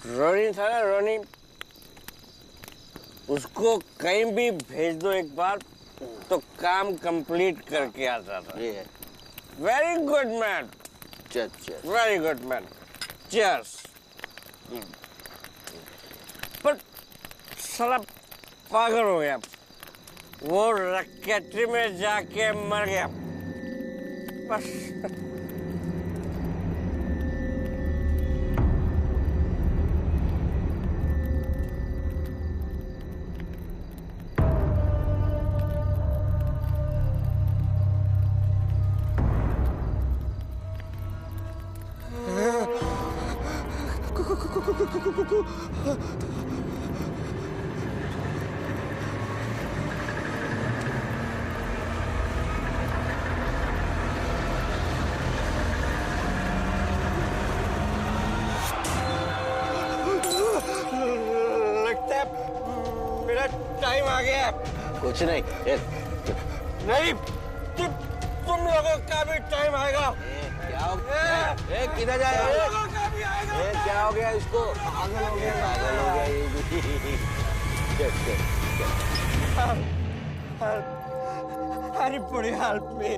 रोनी था ना, रोनी, उसको कहीं भी भेज दो एक बार तो काम कंप्लीट करके आता था। Very good man, very good man, cheers. पर साला पागल हो गया, वो रैकेटरी में जाके मर गया बस। कुछ नहीं, नहीं तुम लोगों का भी टाइम आएगा। क्या हो गया? किधर जा रहे हो? क्या हो गया इसको? पागल हो गया, पागल हो गया। अरे बड़ी हेल्प मी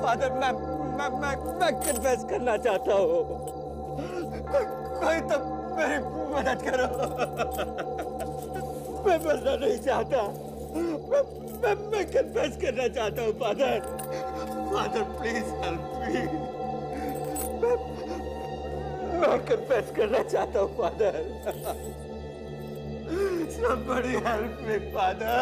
फादर, मैं कन्फेस करना चाहता हूँ। कोई तो मेरी मदद करो। मैं मरना नहीं चाहता, मैं कन्फेस करना चाहता हूँ फादर प्लीज हेल्प मी। मैं कन्फेस करना चाहता हूँ father. Somebody help me, father.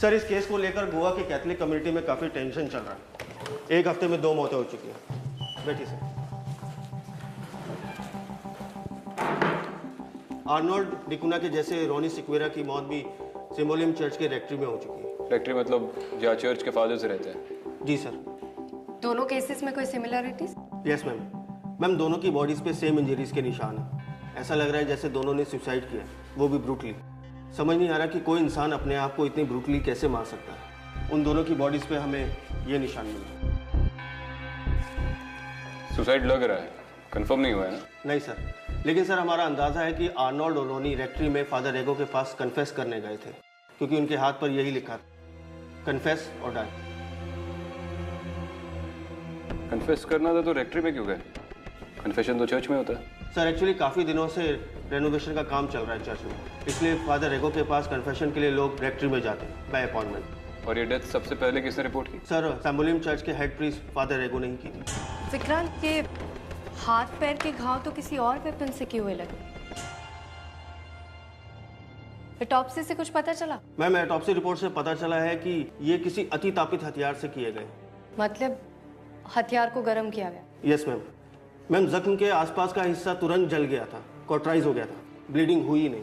Sir, इस केस को लेकर गोवा की कैथलिक कम्युनिटी में काफ़ी टेंशन चल रहा है। एक हफ्ते में 2 मौतें हो चुकी हैं। बैठिए सर। आर्नोल्ड डिकुना के जैसे रोनी सिक्वेरा की मौत भी सिम्बोलियम चर्च के रेक्ट्री में हो चुकी है। रेक्ट्री मतलब जहाँ चर्च के फादर्स रहते हैं? जी सर। दोनों केसेस में कोई सिमिलरिटीज? Yes ma'am. मैम, दोनों की बॉडीज पे सेम इंजरीज के निशान हैं। ऐसा लग रहा है जैसे दोनों ने सुसाइड किया, वो भी ब्रूटली। समझ नहीं आ रहा कि कोई इंसान अपने आप को इतनी ब्रूटली कैसे मार सकता है। उन दोनों की बॉडीज पे हमें ये निशान मिले। सुसाइड लग रहा है, कंफर्म नहीं हुआ है ना? नहीं सर, लेकिन सर हमारा अंदाजा है कि आर्नोल्ड और रोनी रेक्ट्री में फादर रेगो के पास कन्फेस करने गए थे, क्योंकि उनके हाथ पर यही लिखा था, कन्फेस और डाई। कन्फेस करना था तो रेक्ट्री में क्यों गए? कन्फेशन तो चर्च में होता है। सर एक्चुअली काफ़ी दिनों से रेनोवेशन का काम चल रहा है चर्च में, इसलिए फादर रेगो के पास कन्फेशन के लिए लोग रेक्ट्री में जाते हैं बाय अपॉइंटमेंट। और ये डेथ सबसे पहले किसने रिपोर्ट की? सर, सैम्बोलियम चर्च के हेड प्रीस्ट फादर रेगो ने ही की थी। विक्रांत, के हाथ पैर के घाव तो किसी और वेपन से किए हुए लगे। ऑटोप्सी से कुछ पता चला? मैम, ऑटोप्सी रिपोर्ट से पता चला है कि ये किसी अतितापित हथियार से किए गए। मतलब हथियार को गर्म किया गया? Yes ma'am. मैम, जख्म के आसपास का हिस्सा तुरंत जल गया था, कॉटराइज हो गया था, ब्लीडिंग हुई नहीं।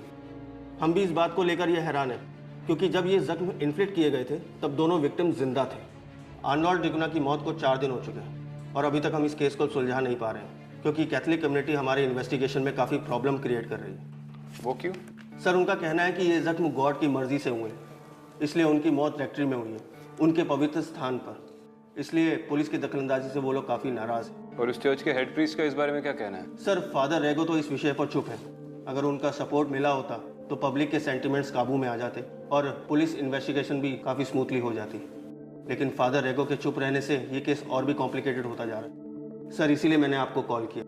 हम भी इस बात को लेकर ये हैरान है, क्योंकि जब ये जख्म इन्फ्लिक्ट किए गए थे तब दोनों विक्टिम जिंदा थे। आर्नोल्ड डिकुना की मौत को 4 दिन हो चुके हैं और अभी तक हम इस केस को सुलझा नहीं पा रहे हैं, क्योंकि कैथलिक कम्युनिटी हमारे इन्वेस्टिगेशन में काफ़ी प्रॉब्लम क्रिएट कर रही है। वो क्यों? सर, उनका कहना है कि ये जख्म गॉड की मर्जी से हुए, इसलिए उनकी मौत रेक्ट्री में हुई है, उनके पवित्र स्थान पर। इसलिए पुलिस की दखलंदाजी से वो लोग काफ़ी नाराज़ हैं। और उस चर्च के हेड प्रीस्ट का इस बारे में क्या कहना है? सर, फादर रेगो तो इस विषय पर चुप है। अगर उनका सपोर्ट मिला होता तो पब्लिक के सेंटिमेंट्स काबू में आ जाते और पुलिस इन्वेस्टिगेशन भी काफ़ी स्मूथली हो जाती। लेकिन फादर रेगो के चुप रहने से ये केस और भी कॉम्प्लिकेटेड होता जा रहा है। सर, इसीलिए मैंने आपको कॉल किया,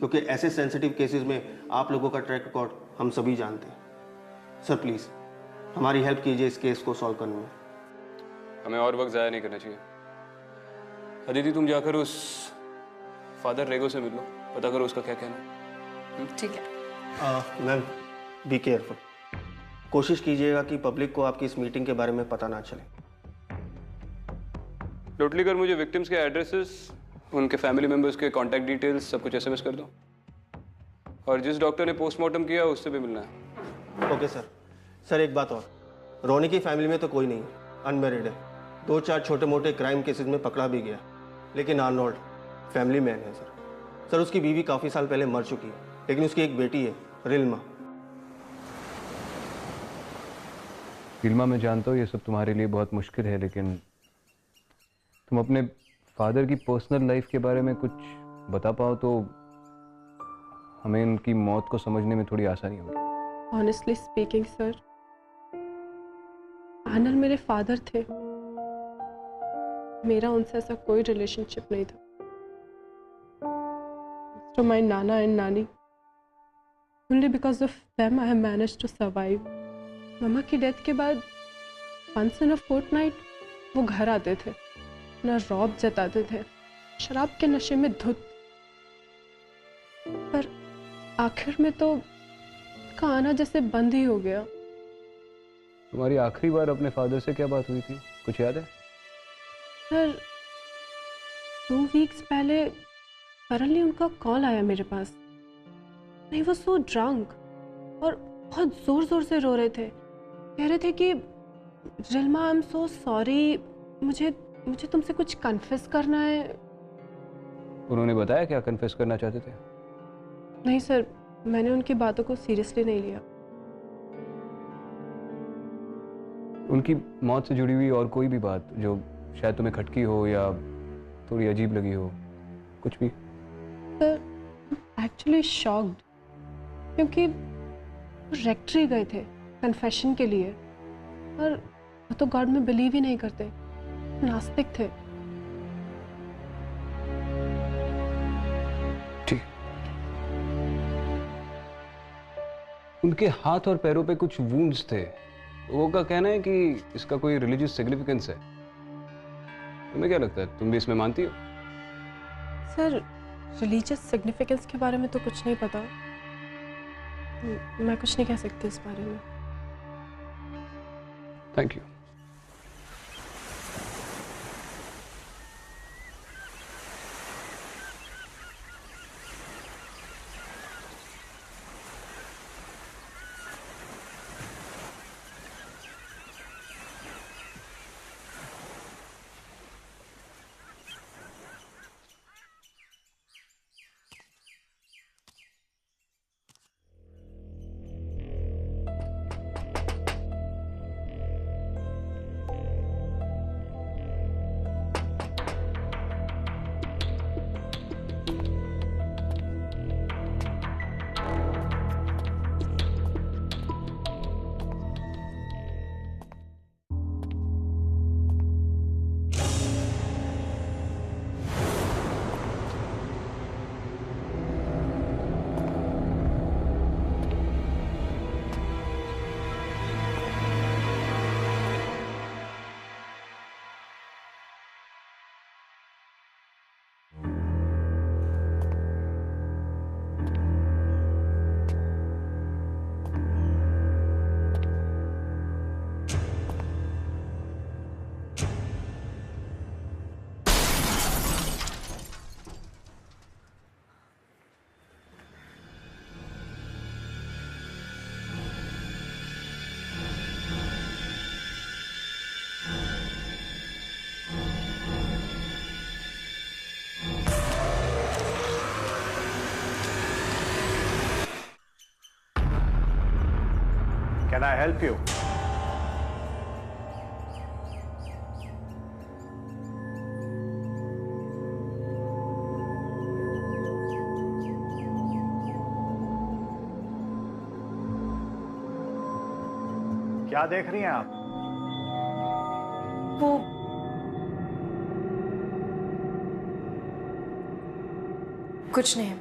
क्योंकि ऐसे सेंसिटिव केसेस में आप लोगों का ट्रैक रिकॉर्ड हम सभी जानते हैं। सर प्लीज़ हमारी हेल्प कीजिए इस केस को सॉल्व करने में। हमें और वक्त ज़ाया नहीं करना चाहिए। अदिति, तुम जाकर उस फादर रेगो से मिल लो, पता करो उसका क्या कहना है। ठीक है। मैम बी केयरफुल, कोशिश कीजिएगा कि पब्लिक को आपकी इस मीटिंग के बारे में पता ना चले। लोटलीकर मुझे विक्टिम्स के एड्रेसेस, उनके फैमिली मेंबर्स के कांटेक्ट डिटेल्स सब कुछ SMS कर दो, और जिस डॉक्टर ने पोस्टमार्टम किया उससे भी मिलना है। Okay sir. सर एक बात और, रोनी की फैमिली में तो कोई नहीं, अनमेरिड है, 2-4 छोटे मोटे क्राइम केसेस में पकड़ा भी गया, लेकिन आर्नोल्ड फैमिली मैन है सर। सर उसकी बीवी काफ़ी साल पहले मर चुकी है, लेकिन उसकी एक बेटी है रिल्मा। फिल्मा मैं जानता हूँ ये सब तुम्हारे लिए बहुत मुश्किल है, लेकिन तुम अपने फादर की पर्सनल लाइफ के बारे में कुछ बता पाओ तो हमें उनकी मौत को समझने में थोड़ी आसानी होगी। Honestly speaking, sir, आनंद मेरे फादर थे, मेरा उनसे ऐसा कोई रिलेशनशिप नहीं था। To my nana and nani, only because of them I have managed to survive. मम्मा की डेथ के बाद once in a fortnight वो घर आते थे, ना रौब जताते थे, शराब के नशे में धुत। पर आखिर में तो का आना जैसे बंद ही हो गया। तुम्हारी आखिरी बार अपने फादर से क्या बात हुई थी, कुछ याद है? सर 2 वीक्स पहले सडनली उनका कॉल आया मेरे पास। नहीं, वो सो ड्रंक और बहुत जोर जोर से रो रहे थे। कह रहे थे कि रिल्मा, आई एम सो सॉरी, मुझे तुमसे कुछ कन्फेस करना है। उन्होंने बताया क्या कन्फेस करना चाहते थे? नहीं सर, मैंने उनकी बातों को सीरियसली नहीं लिया। उनकी मौत से जुड़ी हुई और कोई भी बात जो शायद तुम्हें खटकी हो या थोड़ी अजीब लगी हो, कुछ भी? सर एक्चुअली शॉक्ड, क्योंकि वो रेक्ट्री गए थे कन्फेशन के लिए, और वो तो गॉड में बिलीव ही नहीं करते, नास्तिक थे। ठीक। उनके हाथ और पैरों पे कुछ वुंड्स थे, वो का कहना है कि इसका कोई रिलीजियस सिग्निफिकेंस है। तुम्हें क्या लगता है, तुम भी इसमें मानती हो? सर रिलीजियस सिग्निफिकेंस के बारे में तो कुछ नहीं पता, मैं कुछ नहीं कह सकती इस बारे में। Thank you. Can I help you? क्या देख रही हैं आप? वो कुछ नहीं।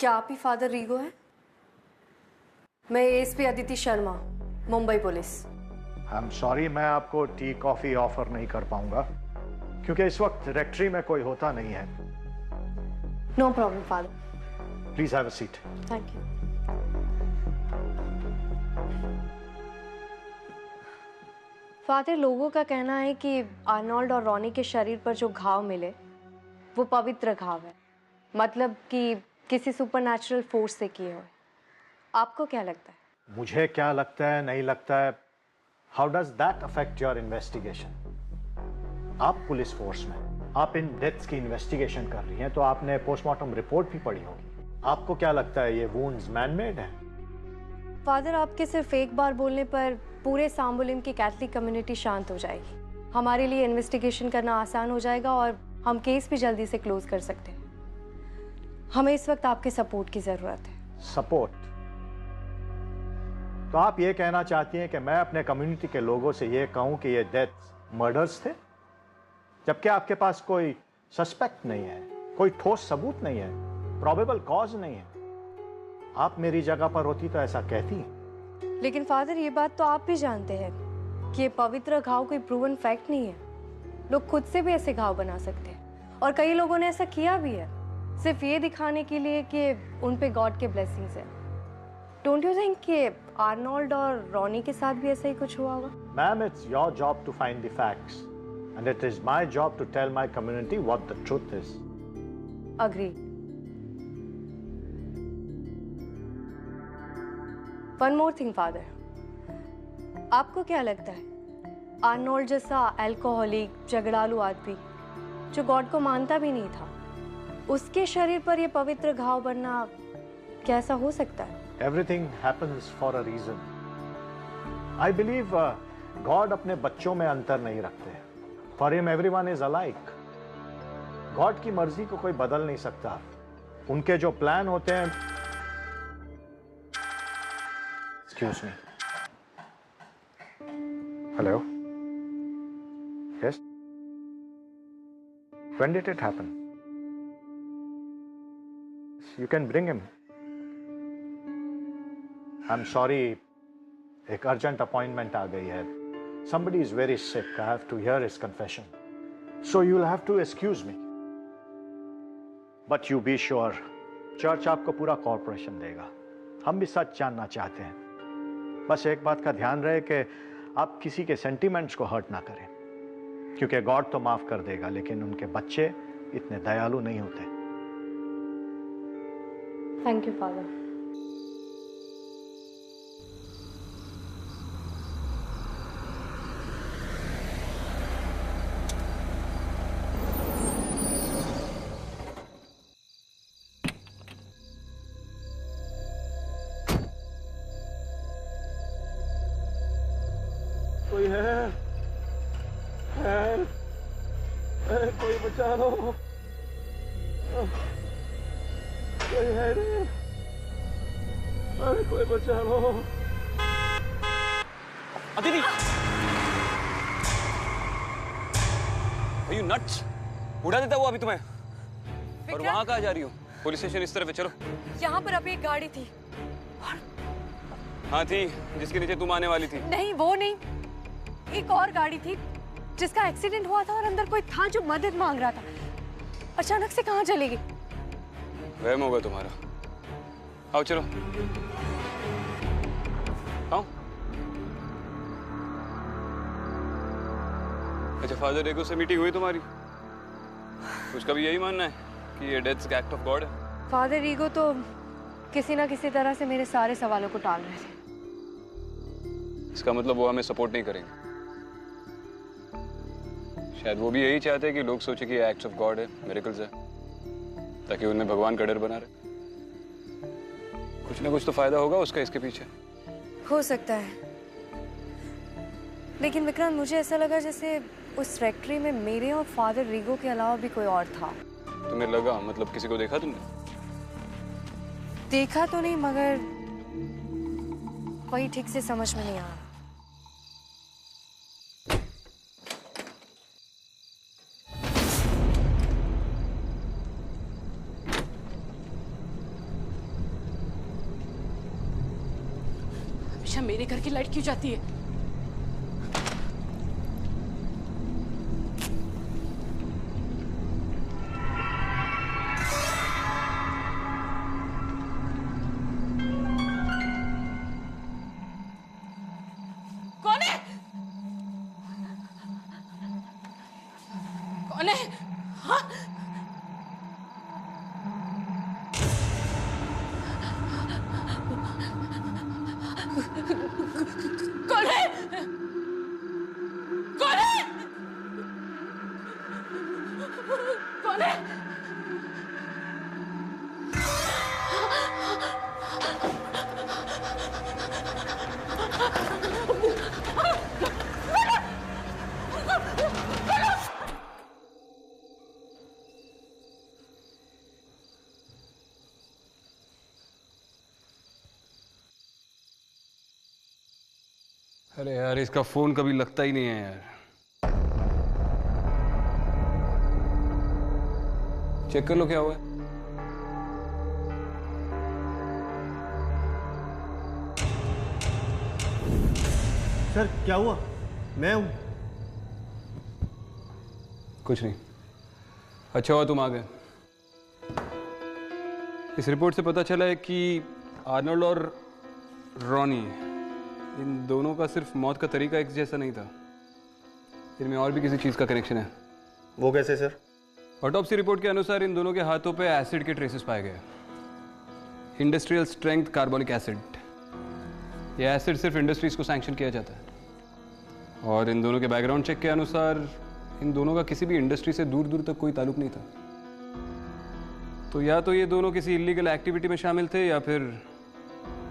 क्या आप ही फादर रीगो हैं? मैं ASP Aditi Sharma, Mumbai police. I am sorry, मैं आपको टी कॉफी ऑफर नहीं कर पाऊंगा क्योंकि इस वक्त डायरेक्टरी में कोई होता नहीं है। No problem father. Please have a seat. Thank you. Father, लोगों का कहना है कि आर्नोल्ड और रॉनी के शरीर पर जो घाव मिले वो पवित्र घाव है, मतलब कि किसी सुपरनैचुरल फोर्स से किए हुए। आपको क्या लगता है? मुझे क्या लगता है नहीं लगता है, how does that affect your investigation? आप पुलिस फोर्स में, आप इन डेथ्स की इन्वेस्टिगेशन कर रही हैं, तो आपने पोस्टमार्टम रिपोर्ट भी पढ़ी होगी। आपको क्या लगता है ये वुंड्स मैन मेड है? फादर, आपके सिर्फ एक बार बोलने पर पूरे सांबुलिम की कैथलिक कम्युनिटी शांत हो जाएगी। हमारे लिए इन्वेस्टिगेशन करना आसान हो जाएगा और हम केस भी जल्दी से क्लोज कर सकते हैं। हमें इस वक्त आपके सपोर्ट की जरूरत है। सपोर्ट? तो आप ये कहना चाहती हैं कि मैं अपने कम्युनिटी के लोगों से ये कहूं कि ये डेथ्स मर्डर्स थे, जबकि आपके पास कोई सस्पेक्ट नहीं है, कोई ठोस सबूत नहीं है, प्रोबेबल कॉज नहीं है। आप मेरी जगह पर होती तो ऐसा कहती। लेकिन फादर, ये बात तो आप भी जानते हैं कि ये पवित्र घाव कोई प्रूवन फैक्ट नहीं है। लोग खुद से भी ऐसे घाव बना सकते हैं और कई लोगों ने ऐसा किया भी है, सिर्फ ये दिखाने के लिए कि उन पे गॉड के ब्लेसिंग्स है। डोंट यू थिंक कि आर्नोल्ड और रॉनी के साथ भी ऐसा ही कुछ हुआ होगा? Ma'am, it's your job to find the facts and it is my job to tell my community what the truth is. Agree. One more thing father, आपको क्या लगता है आर्नोल्ड जैसा अल्कोहलिक झगड़ालू आदमी जो गॉड को मानता भी नहीं था, उसके शरीर पर यह पवित्र घाव बनना कैसा हो सकता है? Everything happens for a reason. I believe God अपने बच्चों में अंतर नहीं रखते। For him everyone is alike. God की मर्जी को कोई बदल नहीं सकता। उनके जो प्लान होते हैं। Excuse me. Hello. Yes. When did it happen? You can bring him. I'm sorry, एक urgent appointment आ गई है. Somebody is very sick. I have to hear his confession. So you'll have to excuse me. But you be sure, church आपको पूरा corporation देगा। हम भी सच जानना चाहते हैं। बस एक बात का ध्यान रहे कि आप किसी के सेंटिमेंट्स को हर्ट ना करें, क्योंकि गॉड तो माफ कर देगा, लेकिन उनके बच्चे इतने दयालु नहीं होते। Thank you father. कोई है? कोई बचा लो, कोई है नहीं? अरे कोई बचा लो। अदिति! Are you nuts? उड़ा देता हुआ अभी तुम्हें। और वहां कहाँ जा रही हो? पुलिस स्टेशन इस तरफ है, चलो। यहाँ पर अभी एक गाड़ी थी। हाँ थी, जिसके नीचे तुम आने वाली थी। नहीं, वो नहीं, एक और गाड़ी थी जिसका एक्सीडेंट हुआ था और अंदर कोई था जो मदद मांग रहा था। अचानक से कहाँ चली गई? वहम होगा तुम्हारा। आओ चलो, आओ। अच्छा, फादर रेगो से मीटिंग हुई तुम्हारी? उसका भी यही मानना है कि ये डेथ्स का एक्ट ऑफ गॉड है? फादर रीगो तो किसी ना किसी तरह से मेरे सारे सवालों को टाल रहे थे। इसका मतलब वो हमें सपोर्ट नहीं करेंगे। शायद वो भी यही चाहते हैं कि लोग सोचे कि ये एक्ट्स ऑफ गॉड है, मिरेकल्स है, ताकि उन्हें भगवान का डर बना रहे। कुछ ना कुछ तो फायदा होगा उसका इसके पीछे। हो सकता है, लेकिन विक्रांत, मुझे ऐसा लगा जैसे उस फैक्ट्री में मेरे और फादर रीगो के अलावा भी कोई और था। तुम्हें लगा? मतलब किसी को देखा तुमने? देखा तो नहीं, मगर वही ठीक से समझ में नहीं आ रहा। हमेशा मेरे घर की लाइट क्यों जाती है? कौन है? कौन है? हाँ? कौन है? कौन है? कौन है? अरे यार, इसका फोन कभी लगता ही नहीं है यार। चेक कर लो क्या हुआ है। सर क्या हुआ? मैं हूँ। कुछ नहीं। अच्छा हुआ तुम आ गए। इस रिपोर्ट से पता चला है कि आर्नल्ड और रॉनी, इन दोनों का सिर्फ मौत का तरीका एक जैसा नहीं था, इनमें और भी किसी चीज़ का कनेक्शन है। वो कैसे सर? ऑटोप्सी रिपोर्ट के अनुसार इन दोनों के हाथों पे एसिड के ट्रेसेस पाए गए। Industrial strength carbonic acid. यह एसिड सिर्फ इंडस्ट्रीज को सैंक्शन किया जाता है। और इन दोनों के बैकग्राउंड चेक के अनुसार इन दोनों का किसी भी इंडस्ट्री से दूर दूर तक कोई ताल्लुक नहीं था। तो या तो ये दोनों किसी इलीगल एक्टिविटी में शामिल थे, या फिर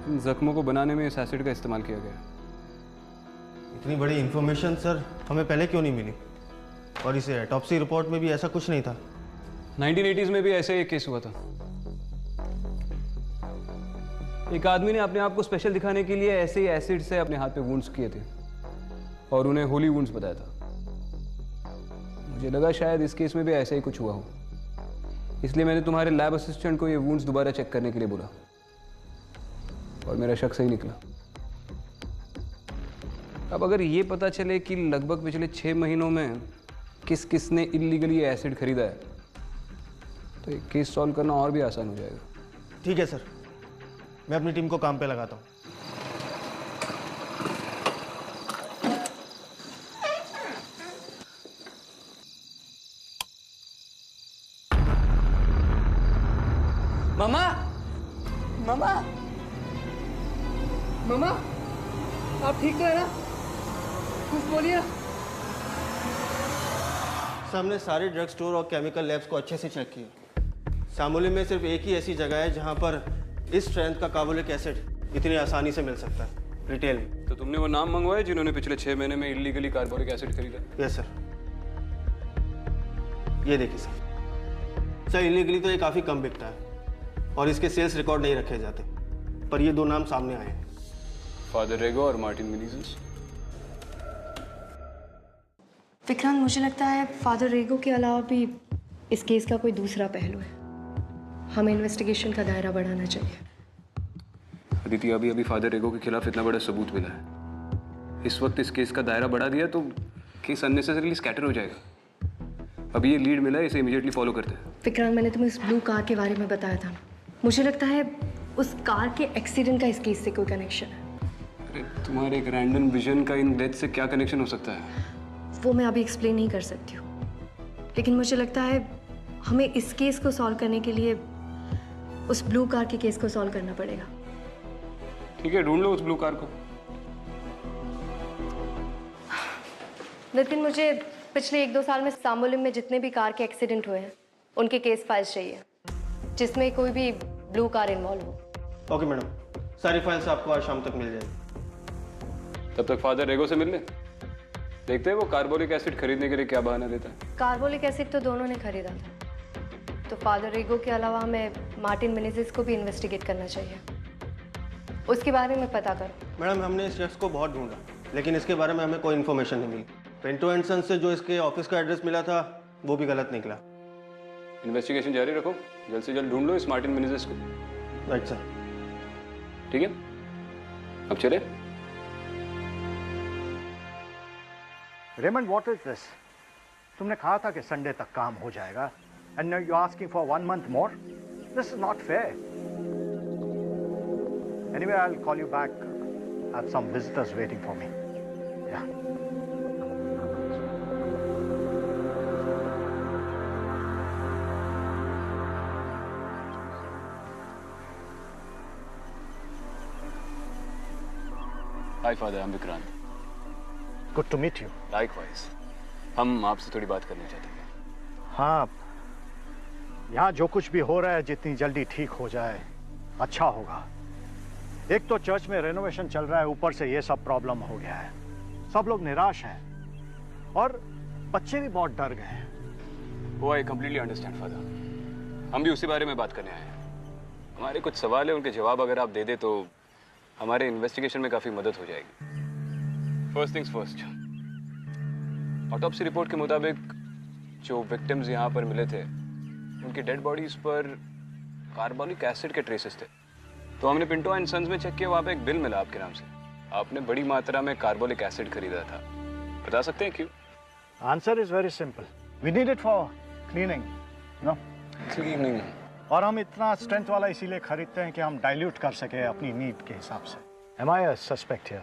इन जख्मों को बनाने में इस एसिड का इस्तेमाल किया गया। इतनी बड़ी इंफॉर्मेशन सर हमें पहले क्यों नहीं मिली? और इसे ऑटोप्सी रिपोर्ट में भी ऐसा कुछ नहीं था। 1980s में भी ऐसे एक केस हुआ था। एक आदमी ने अपने आप को स्पेशल दिखाने के लिए ऐसे ही एसिड से अपने हाथ पे वुंड्स किए थे और उन्हें होली वुंड्स बताया था। मुझे लगा शायद इस केस में भी ऐसा ही कुछ हुआ हो, इसलिए मैंने तुम्हारे लैब असिस्टेंट को ये वुंड्स दोबारा चेक करने के लिए बोला और मेरा शक सही निकला। अब अगर ये पता चले कि लगभग पिछले 6 महीनों में किस किस ने इलीगली एसिड खरीदा है, तो ये केस सॉल्व करना और भी आसान हो जाएगा। ठीक है सर, मैं अपनी टीम को काम पे लगाता हूँ। मामा, मामा, मामा, आप ठीक तो है ना? कुछ बोलिए। सर हमने सारे ड्रग स्टोर और केमिकल लैब्स को अच्छे से चेक किया। सामोली में सिर्फ एक ही ऐसी जगह है जहाँ पर इस स्ट्रेंथ का कार्बोनिक एसिड इतनी आसानी से मिल सकता है, रिटेल में। तो तुमने वो नाम मंगवाए जिन्होंने पिछले 6 महीने में इलीगली कार्बोनिक एसिड खरीदा? Yes sir. ये देखिए सर, सर इलीगली तो ये काफ़ी कम बिकता है और इसके सेल्स रिकॉर्ड नहीं रखे जाते, पर ये 2 नाम सामने आए हैं, फादर रेगो और मार्टिन मिनीजेस। विक्रांत, मुझे लगता है फादर रेगो के अलावा भी इस केस का कोई दूसरा पहलू है। हमें इन्वेस्टिगेशन का दायरा बढ़ाना चाहिए। अदिति, अभी अभी फादर रेगो के खिलाफ इतना बड़ा सबूत मिला है। इस वक्त इस केस का दायरा बढ़ा दिया तो केस अननेसेसरीली स्कैटर हो जाएगा। अभी ये लीड मिला है, इसे इमीडिएटली फॉलो करते हैं। विक्रांत, मैंने तुम्हें उस ब्लू कार के बारे में बताया था। मुझे लगता है उस कार के एक्सीडेंट का इस केस से कोई कनेक्शन है। अरे तुम्हारे एक रैंडम विजन का इन डेथ से क्या कनेक्शन हो सकता है? वो मैं अभी एक्सप्लेन नहीं कर सकती हूँ, लेकिन मुझे लगता है हमें इस केस को सॉल्व करने के लिए उस ब्लू कार के केस को सॉल्व करना पड़ेगा। ठीक है, ढूंढ लो उस ब्लू कार को। नितिन, मुझे पिछले 1-2 साल में सामोलिम में जितने भी कार के एक्सीडेंट हुए हैं उनके केस फाइल्स चाहिए जिसमें कोई भी ब्लू कार इन्वॉल्व हो। ओके मैडम, सारी फाइल्स आपको आज शाम तक मिल जाएगी। तब तक फादर रेगो से मिल ले, देखते हैं वो कार्बोनिक एसिड खरीदने के लिए क्या बहाना देता है। कार्बोनिक एसिड तो दोनों ने खरीदा था, तो फादर रेगो के अलावा हमें मार्टिन मिनीजेस को भी इन्वेस्टिगेट करना चाहिए। उसके बारे में पता करो। मैडम, हमने इस शख्स को बहुत ढूंढा, लेकिन इसके बारे में हमें कोई इन्फॉर्मेशन नहीं मिली। पिंटो एंड सन से जो इसके ऑफिस का एड्रेस मिला था वो भी गलत निकला। इन्वेस्टिगेशन जारी रखो, जल्द से जल्द ढूंढ लो इस मार्टिन मिनीजेस को। Right sir. ठीक है, अब चले। Raymond, what is this? तुमने कहा था कि संडे तक काम हो जाएगा, and now you asking for 1 month more? This is not fair. Anyway, I will call you back. I have some visitors waiting for me. Yeah. Hi father, I am Vikrant. Good to meet you. Likewise. हम आपसे थोड़ी बात करना चाहते हैं. हाँ, यहाँ जो कुछ भी हो रहा है जितनी जल्दी ठीक हो जाए अच्छा होगा. एक तो चर्च में रेनोवेशन चल रहा है, ऊपर से ये सब प्रॉब्लम हो गया है. सब लोग निराश हैं और बच्चे भी बहुत डर गए हैं. वो आई कंप्लीटली अंडरस्टैंड फादर. हम भी उसी बारे में बात करने आए हैं. हमारे कुछ सवाल है, उनके जवाब अगर आप दे दे तो हमारे इन्वेस्टिगेशन में काफ़ी मदद हो जाएगी. First things first, autopsy report के मुताबिक जो विक्टिम्स यहाँ पर मिले थे उनकी डेड बॉडीज पर कार्बोनिक एसिड के ट्रेसेस थे. तो हमने पिंटो एंड सन्स में चेक किया, वहाँ पे एक बिल मिला आपके नाम से. आपने बड़ी मात्रा में कार्बोनिक एसिड खरीदा था. बता सकते हैं क्यों? Answer is very simple. We need it for cleaning. No, cleaning. और हम इतना स्ट्रेंथ वाला इसीलिए खरीदते हैं कि हम डाइल्यूट कर सके अपनी नीड के हिसाब से. Am I a suspect here?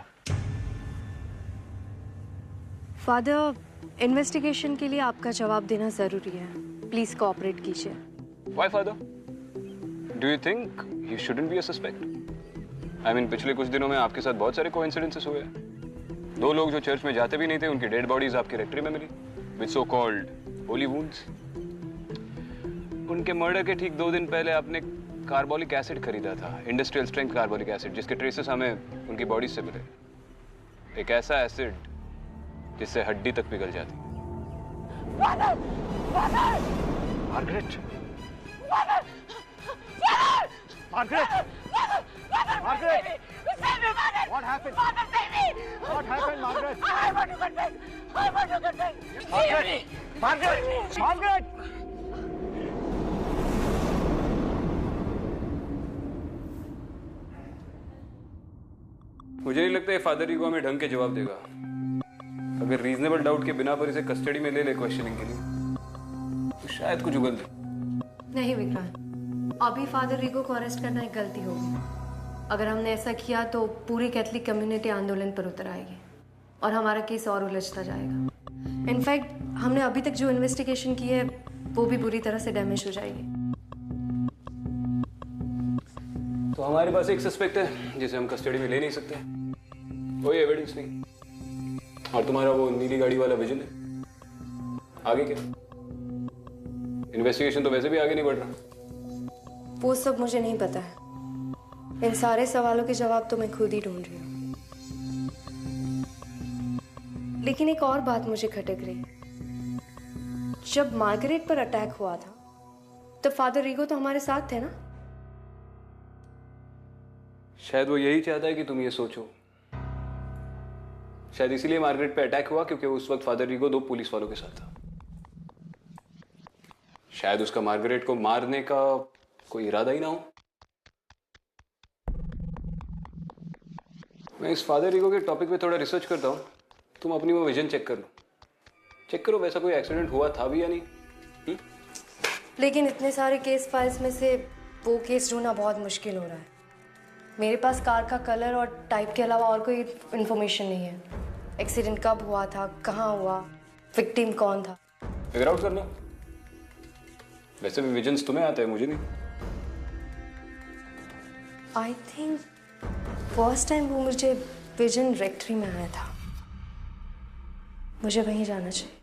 Father, investigation के लिए आपका जवाब देना जरूरी है. प्लीज कोऑपरेट कीजिए. Why father? Do you think you shouldn't be a suspect? I mean, पिछले कुछ दिनों में आपके साथ बहुत सारे coincidences हुए हैं. 2 लोग जो चर्च में जाते भी नहीं थे, उनकी डेड बॉडीज आपके रेक्ट्री में मिली with so called holy wounds. उनके मर्डर के ठीक 2 दिन पहले आपने कार्बोनिक एसिड खरीदा था, इंडस्ट्रियल स्ट्रेंथ कार्बोनिक एसिड, जिसके ट्रेसेस हमें उनकी बॉडी से मिले. एक ऐसा एसिड जिससे हड्डी तक पिघल जाती. Margaret! Margaret! Margaret! What happened? What happened, Margaret? I want to confess. I want to confess. Margaret! Margaret! Margaret! मुझे नहीं लगता ये फादर ईगो हमें ढंग के जवाब देगा. अगर रीजनेबल डाउट के बिना पर इसे कस्टडी में ले ले क्वेश्चनिंग के लिए तो शायद कुछ उगल दे. नहीं विक्रांत, अभी फादर रीगो को अरेस्ट करना एक गलती होगी. अगर हमने ऐसा किया तो पूरी कैथलिक कम्युनिटी आंदोलन पर उतर आएगी और हमारा केस और उलझता जाएगा. इनफैक्ट हमने अभी तक जो इन्वेस्टिगेशन की है वो भी बुरी तरह से डैमेज हो जाएगी. तो हमारे पास एक सस्पेक्ट है जिसे हम कस्टडी में ले नहीं सकते. कोई एविडेंस नहीं. और तुम्हारा वो नीली गाड़ी वाला विजन है. आगे क्या? इन्वेस्टिगेशन तो वैसे भी आगे नहीं बढ़ रहा. वो सब मुझे नहीं पता है. इन सारे सवालों के जवाब तो मैं खुद ही ढूंढ रही हूँ. लेकिन एक और बात मुझे खटक रही. जब मार्गरेट पर अटैक हुआ था तो फादर रीगो तो हमारे साथ थे ना? शायद वो यही चाहता है कि तुम ये सोचो. शायद इसीलिए मार्गरेट पे अटैक हुआ क्योंकि उस वक्त फादर रीगो 2 पुलिस वालों के साथ था. शायद उसका मार्गरेट को मारने का कोई इरादा ही ना हो. मैं इस फादर ईगो के टॉपिक पे थोड़ा रिसर्च करता हूँ. तुम अपनी वो विजन चेक कर लो. चेक करो वैसा कोई एक्सीडेंट हुआ था भी या नहीं. लेकिन इतने सारे केस फाइल्स में से वो केस ढूंढना बहुत मुश्किल हो रहा है. मेरे पास कार का कलर और टाइप के अलावा और कोई इन्फॉर्मेशन नहीं है. एक्सीडेंट कब हुआ था, कहाँ हुआ, विक्टिम कौन था. फिगर आउट कर लो. वैसे भी विजन्स तुम्हें आते हैं, मुझे नहीं. आई थिंक फर्स्ट टाइम वो मुझे विजन रेक्ट्री में आया था. मुझे वहीं जाना चाहिए.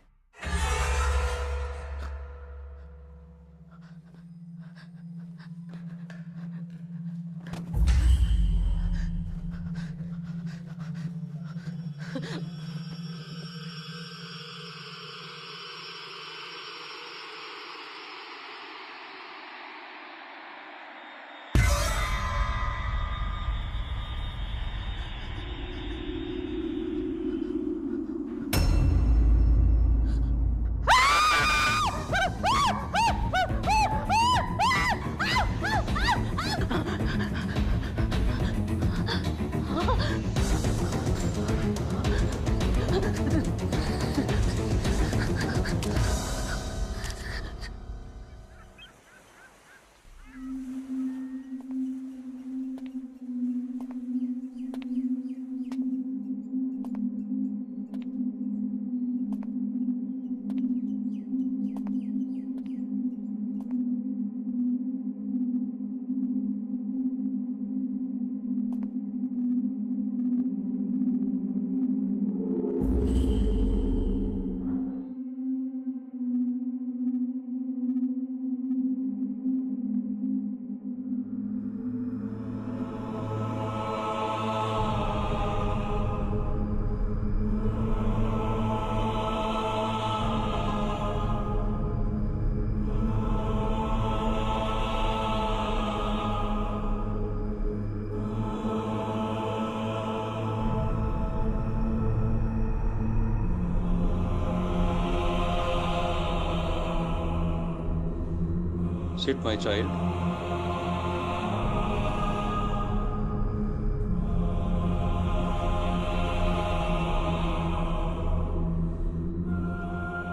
Sit, my child.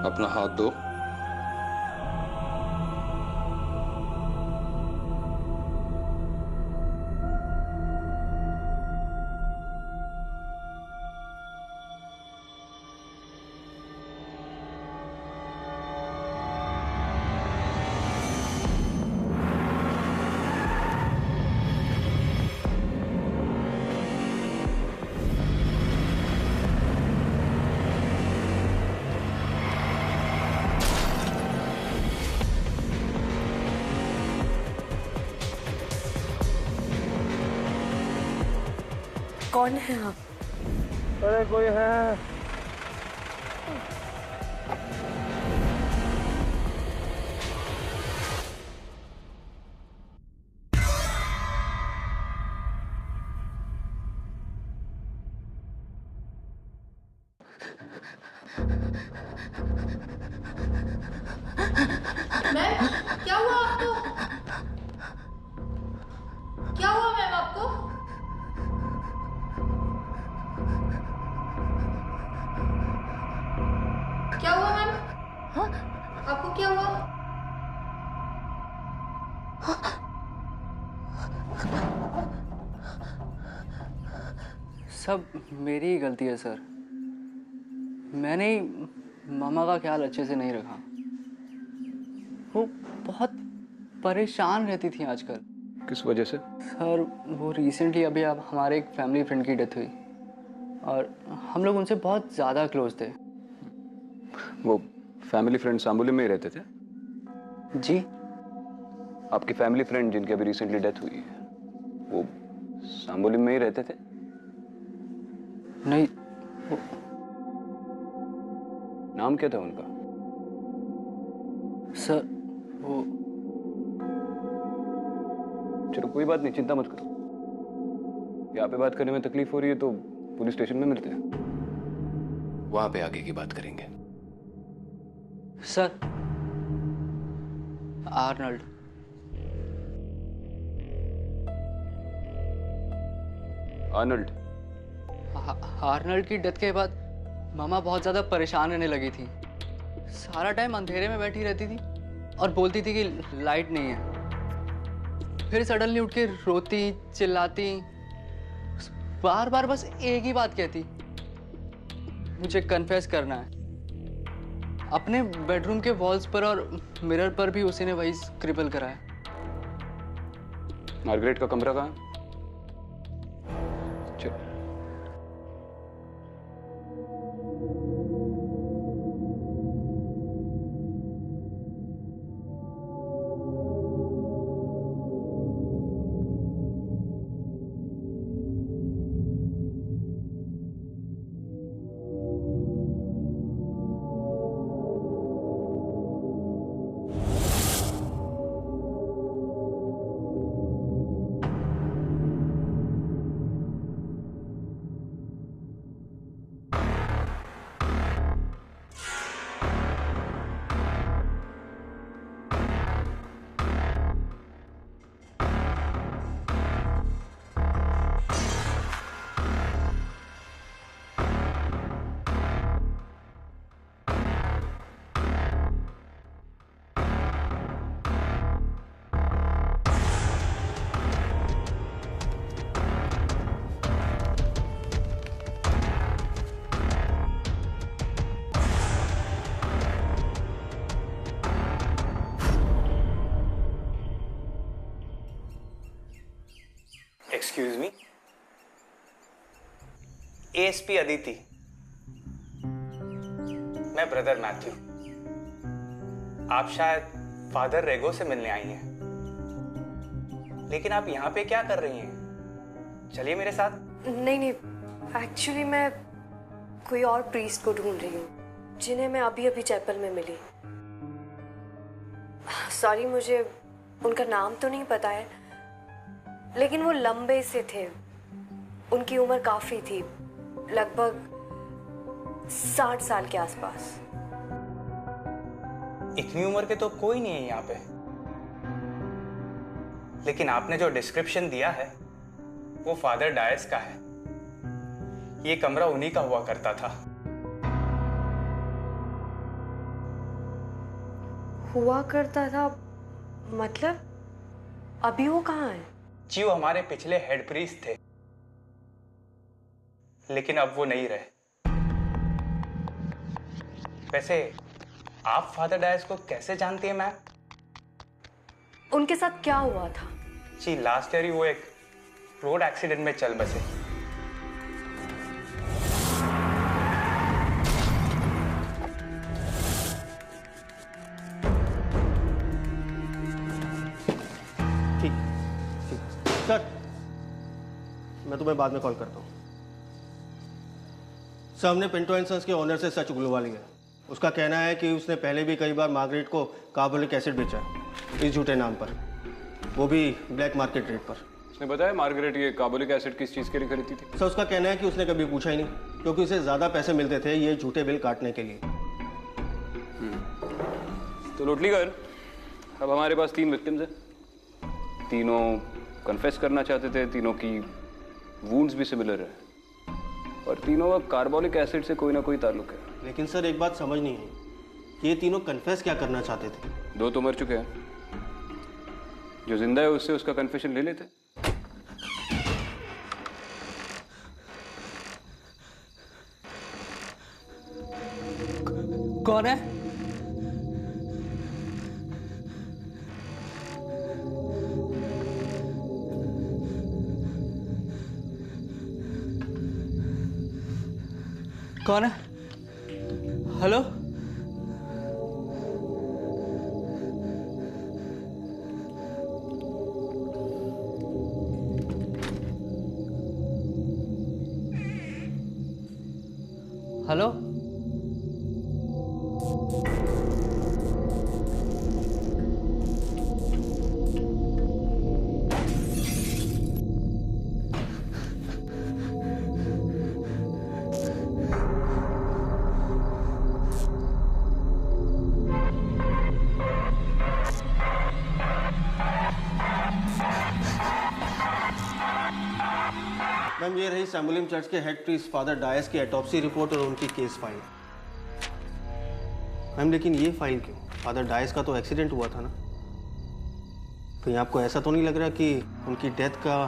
अपना हाथ दो। कौन है आप? अरे कोई है? मैम क्या हुआ आपको? क्या हुआ मैम आपको? क्या हुआ मैम? हाँ? आपको क्या हुआ? सब मेरी ही गलती है सर। मैंने ही मामा का ख्याल अच्छे से नहीं रखा। वो बहुत परेशान रहती थी आजकल। किस वजह से? सर वो रिसेंटली अभी अब हमारे एक फैमिली फ्रेंड की डेथ हुई और हम लोग उनसे बहुत ज़्यादा क्लोज थे। वो फैमिली फ्रेंड सांबोली में ही रहते थे? जी। आपकी फैमिली फ्रेंड जिनकी अभी रिसेंटली डेथ हुई है वो सांबोली में ही रहते थे? नहीं। नाम क्या था उनका? सर वो चलो कोई बात नहीं, चिंता मत करो। यहाँ पे बात करने में तकलीफ हो रही है तो पुलिस स्टेशन में मिलते हैं, वहां पे आगे की बात करेंगे। Sir Arnold. आर्नल्ड? आर्नल्ड की डेथ के बाद मामा बहुत ज़्यादा परेशान रहने लगी थी। सारा टाइम अंधेरे में बैठी रहती थी और बोलती थी कि लाइट नहीं है। फिर सडनली उठ के रोती चिल्लाती, बार बार बस एक ही बात कहती, मुझे कन्फेस करना है। अपने बेडरूम के वॉल्स पर और मिरर पर भी उसी ने वही स्क्रिबल करा है। मार्गरेट का कमरा कहाँ है? चल। एक्सक्यूज मी, एएसपी अदिति, मैं ब्रदर मैथ्यू। आप शायद फादर रेगो से मिलने आई हैं, लेकिन आप यहाँ पे क्या कर रही हैं? चलिए मेरे साथ। नहीं नहीं, एक्चुअली मैं कोई और प्रीस्ट को ढूंढ रही हूँ जिन्हें मैं अभी अभी चैपल में मिली। सॉरी, मुझे उनका नाम तो नहीं पता है, लेकिन वो लंबे से थे। उनकी उम्र काफी थी, लगभग 60 साल के आसपास। इतनी उम्र के तो कोई नहीं है यहाँ पे। लेकिन आपने जो डिस्क्रिप्शन दिया है वो फादर डायस का है। ये कमरा उन्हीं का हुआ करता था। हुआ करता था मतलब? अभी वो कहाँ है? जी वो हमारे पिछले हेड प्रीस्ट थे, लेकिन अब वो नहीं रहे। वैसे आप फादर डायस को कैसे जानती हैं मैम? उनके साथ क्या हुआ था? जी लास्ट ईयर ही वो एक रोड एक्सीडेंट में चल बसे। ठीक सर, मैं तुम्हें बाद में कॉल करता हूँ। सर, हमने पिंटो एंड सन्स के ओनर से सच उगलवा लिया। उसका कहना है कि उसने पहले भी कई बार मार्गरेट को कार्बोलिक एसिड बेचा है इस झूठे नाम पर, वो भी ब्लैक मार्केट रेट पर। उसने बताया मार्गरेट ये कार्बोलिक एसिड किस चीज़ के लिए खरीदती थी? सर, उसका कहना है कि उसने कभी पूछा ही नहीं, क्योंकि उसे ज़्यादा पैसे मिलते थे ये झूठे बिल काटने के लिए। तो लोटलीगर, अब हमारे पास 3 विक्टिम्स हैं। तीनों कन्फेस करना चाहते थे, तीनों की वुंड्स भी सिमिलर है और तीनों का कार्बोलिक एसिड से कोई ना कोई ताल्लुक है। लेकिन सर एक बात समझ नहीं है कि ये तीनों कन्फेस क्या करना चाहते थे? 2 तो मर चुके हैं, जो जिंदा है उससे उसका कन्फेशन ले लेते। कौन है? कौन है? हेलो? हेलो? मैम, ये रही सैमुलियम चर्च के हेड प्रीस्ट फादर डायस की ऑटोप्सी रिपोर्ट और उनकी केस फाइल। मैम, लेकिन ये फाइल क्यों? फादर डायस का तो एक्सीडेंट हुआ था ना? कहीं आपको ऐसा तो नहीं लग रहा कि उनकी डेथ का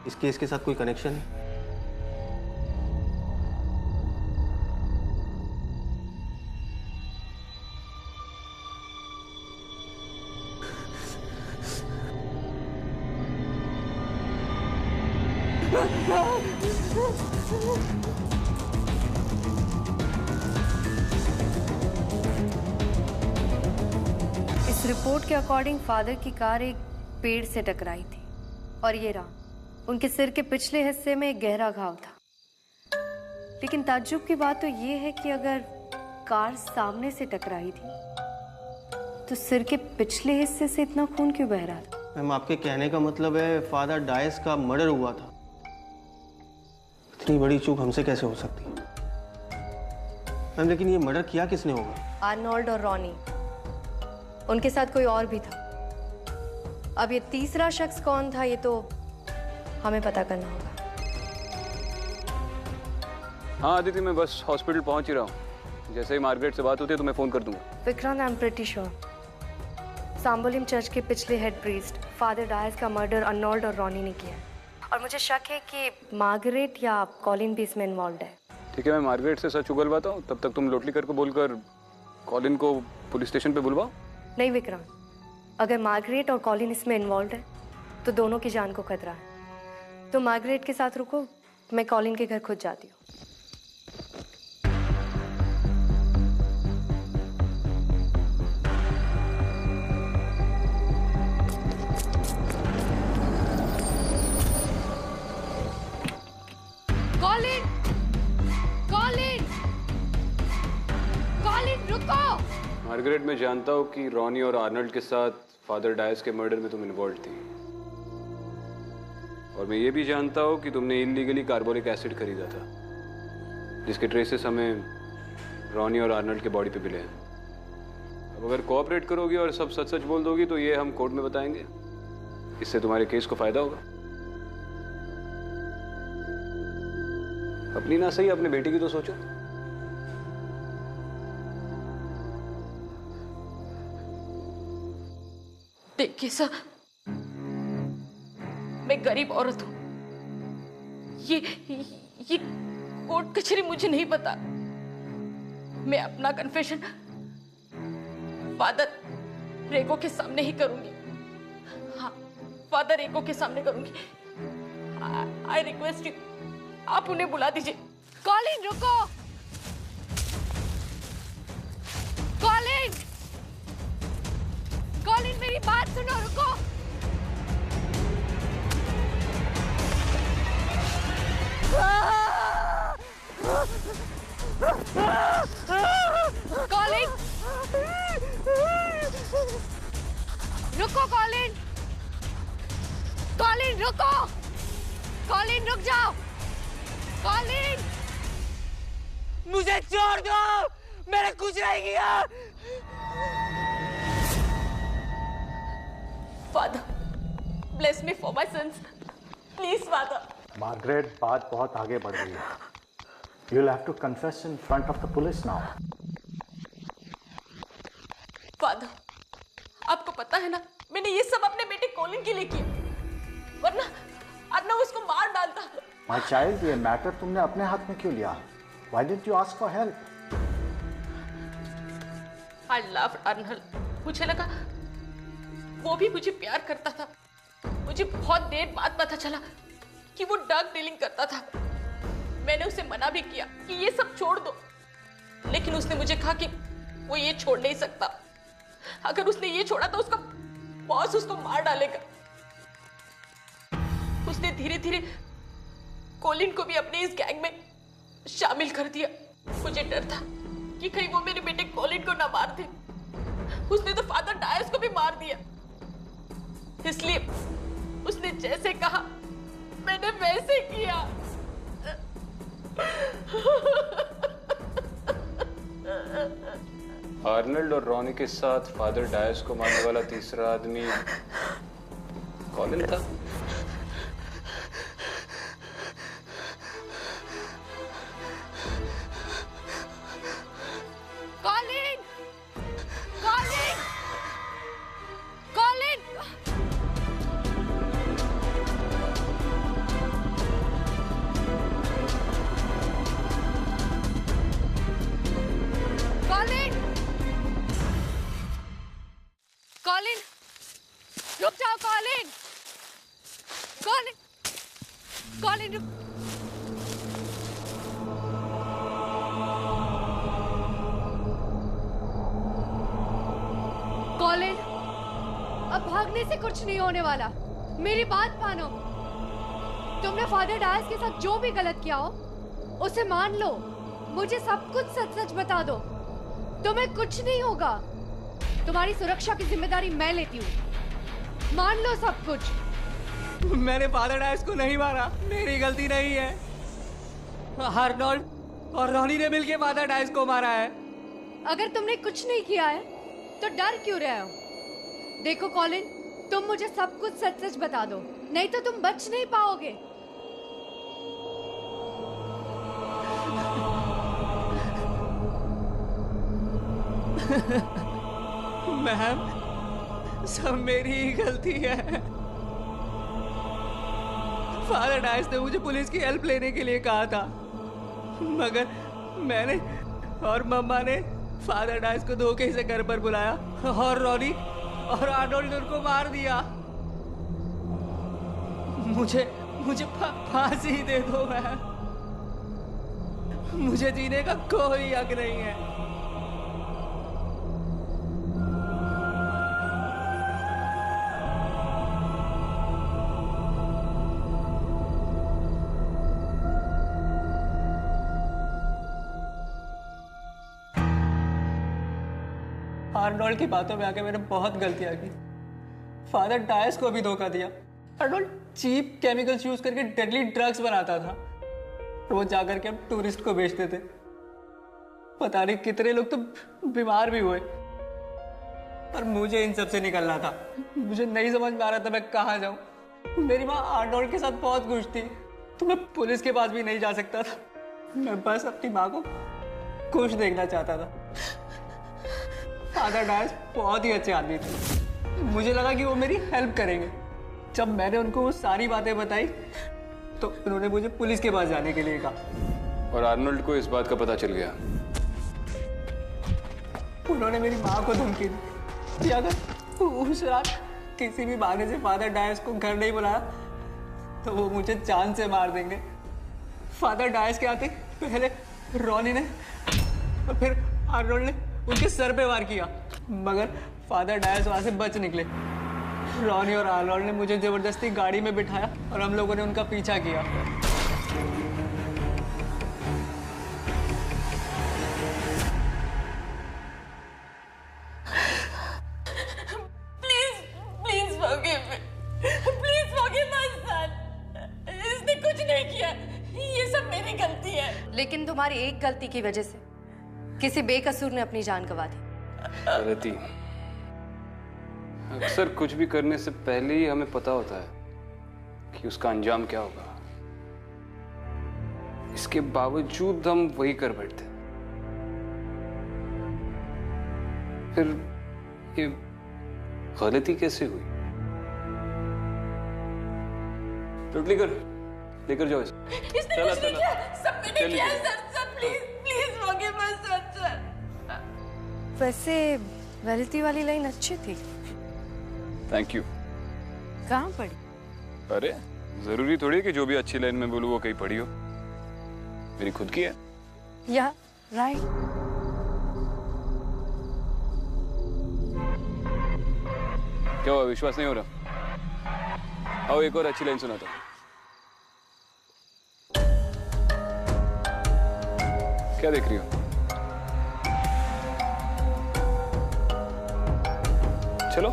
इस केस के साथ कोई कनेक्शन है? इस रिपोर्ट के अकॉर्डिंग फादर की कार एक पेड़ से टकराई थी और ये रहा, उनके सिर के पिछले हिस्से में एक गहरा घाव था। लेकिन ताज्जुब की बात तो ये है कि अगर कार सामने से टकराई थी तो सिर के पिछले हिस्से से इतना खून क्यों बह रहा था? मैम, आपके कहने का मतलब है फादर डायस का मर्डर हुआ था। इतनी बड़ी चूक हमसे कैसे हो सकती है? मैम, लेकिन ये मर्डर किया किसने होगा? आर्नोल्ड और रॉनी, उनके साथ कोई और भी था। अब ये तीसरा शख्स कौन था ये तो हमें पता करना होगा। हाँ आदिति, मैं बस हॉस्पिटल पहुंच ही रहा हूँ। जैसे ही मार्गरेट से बात होती है तो मैं फोन कर दूंगा। Vikrant, I am pretty sure सैमुलियम चर्च के पिछले हेड प्रीस्ट फादर डायस का मर्डर अर्नोल्ड और रॉनी ने किया है और मुझे शक है कि मार्गरेट या कॉलिन भी इसमें इन्वॉल्व है। ठीक है, मैं मार्गरेट से सच उगलवाता हूँ, तब तक तुम लोटलीकर को बोलकर कॉलिन को पुलिस स्टेशन पे बुलवाओ। नहीं विक्रांत, अगर मार्गरेट और कॉलिन इसमें इन्वॉल्व है तो दोनों की जान को खतरा है। तो मार्गरेट के साथ रुको, मैं कॉलिन के घर खुद जाती हूँ। कॉलिन! कॉलिन! कॉलिन, रुको! मार्गरेट, मैं जानता हूँ कि रॉनी और आर्नल्ड के साथ फादर डायस के मर्डर में तुम इन्वॉल्व थी और मैं ये भी जानता हूँ कि तुमने इलीगली कार्बोलिक एसिड खरीदा था, जिसके ट्रेसेस हमें रॉनी और आर्नल्ड के बॉडी पे मिले हैं। अब अगर कोऑपरेट करोगी और सब सच सच बोल दोगी तो ये हम कोर्ट में बताएंगे इससे तुम्हारे केस को फायदा होगा। अपनी ना सही, अपने बेटे की तो सोचो। देखिए सर, मैं गरीब औरत हूं। ये कोर्ट कचहरी मुझे नहीं पता। मैं अपना कन्फेशन फादर रेगो के सामने ही करूंगी। हाँ, फादर रेगो के सामने करूंगी। आई रिक्वेस्ट यू, आप उन्हें बुला दीजिए। कॉलिन रुको, कॉलिन, कॉलिन मेरी बात सुनो, रुको। कॉलिन रुको, कॉलिन, कॉलिन रुको, कॉलिन रुक जाओ, कॉलिन। मुझे छोड़ दो, मैंने कुछ नहीं किया। Father, bless me for my sons, please father. Margaret, बात बहुत आगे बढ़ गई है। You'll have to confess in front of the police now. Father, आपको पता है ना, मैंने ये सब अपने बेटे कॉलिन के लिए किया, वरना उसको मार डालता। My child, ये मैटर तुमने अपने हाथ में क्यों लिया? Why didn't you ask for help? I loved अर्नल। मुझे लगा वो भी मुझे प्यार करता था। मुझे बहुत देर बाद पता चला कि वो ड्रग डीलिंग करता था। मैंने उसे मना भी किया कि ये सब छोड़ दो, लेकिन उसने मुझे कहा कि वो ये छोड़ नहीं सकता। अगर उसने ये छोड़ा तो उसका बॉस उसको मार डालेगा। उसने धीरे धीरे कॉलिन को भी अपने इस गैंग में शामिल कर दिया। मुझे डर था कि कहीं वो मेरे बेटे कॉलिन को ना मार दे। उसने तो फादर डायस को भी मार दिया। इसलिए उसने जैसे कहा मैंने वैसे किया। आर्नल्ड और रॉनी के साथ फादर डायस को मारने वाला तीसरा आदमी कॉलिन था। Colin, Colin, Colin, Colin, Colin, रुक जाओ कॉलिन, कॉलिन, कॉलिन रुक। कॉलिन, अब भागने से कुछ नहीं होने वाला। मेरी बात मानो। तुमने फादर डायस के साथ जो भी गलत किया हो उसे मान लो। मुझे सब कुछ सच सच बता दो। तुम्हें कुछ नहीं होगा। तुम्हारी सुरक्षा की जिम्मेदारी मैं लेती हूँ। मान लो सब कुछ। मैंने फादर डायस को नहीं मारा, मेरी गलती नहीं है। आर्नोल्ड और रॉनी ने मिलकर फादर डायस को मारा है। अगर तुमने कुछ नहीं किया है तो डर क्यों रहे हो? देखो कॉलिन, तुम मुझे सब कुछ सच सच बता दो, नहीं तो तुम बच नहीं पाओगे। मैम, सब मेरी ही गलती है। फादर डायस ने मुझे पुलिस की हेल्प लेने के लिए कहा था, मगर मैंने और मम्मा ने फादर डायस को धोखे से घर पर बुलाया और रॉनी और आर्नोल्ड उनको मार दिया। मुझे फांसी दे दो मैम। मुझे जीने का कोई हक नहीं है। आर्नोल्ड की बातों में आके मैंने बहुत गलतियां की। फादर डायस को भी धोखा दिया। आर्नोल्ड चीप केमिकल्स यूज करके डेडली ड्रग्स बनाता था, रोज जाकर के हम टूरिस्ट को बेचते थे। पता नहीं कितने लोग तो बीमार भी हुए। और मुझे इन सब से निकलना था। मुझे नहीं समझ में आ रहा था मैं कहाँ जाऊँ। मेरी माँ आर्नोल्ड के साथ बहुत खुश थी, तो मैं पुलिस के पास भी नहीं जा सकता था। मैं बस अपनी माँ को खुश देखना चाहता था। फादर डायस बहुत ही अच्छे आदमी थे, मुझे लगा कि वो मेरी हेल्प करेंगे। जब मैंने उनको वो सारी बातें बताई तो उन्होंने मुझे पुलिस के पास जाने के लिए कहा। और आर्नोल्ड को इस बात का पता चल गया। उन्होंने मेरी माँ को धमकी दी कि अगर उस रात किसी भी बहाने से फादर डायस को घर नहीं बुलाया तो वो मुझे जान से मार देंगे। फादर डायस के आते पहले रॉनी ने और फिर आर्नोल्ड ने उनके सर पे वार किया, मगर फादर डायस वहां से बच निकले। रॉनी और आर्नोल्ड ने मुझे जबरदस्ती गाड़ी में बिठाया और हम लोगों ने उनका पीछा किया। लेकिन तुम्हारी एक गलती की वजह से किसी बेकसूर ने अपनी जान गंवा दी। गलती अक्सर कुछ भी करने से पहले ही हमें पता होता है कि उसका अंजाम क्या होगा। इसके बावजूद हम वही कर बैठते। फिर ये गलती कैसे हुई? रोटली लेकर जाओ इसे। इसने कुछ नहीं किया, सब मैंने किया है sir. Sir please forgive me sir. वैसे वेलिटी वाली लाइन अच्छी थी। Thank you. कहाँ पढ़ी? अरे जरूरी थोड़ी है कि जो भी अच्छी लाइन में बोलूं वो कहीं पढ़ी हो। मेरी खुद की है। या राइट। क्या हुआ, विश्वास नहीं हो रहा? आओ एक और अच्छी लाइन सुनाता हूं। क्या देख रही हो? चलो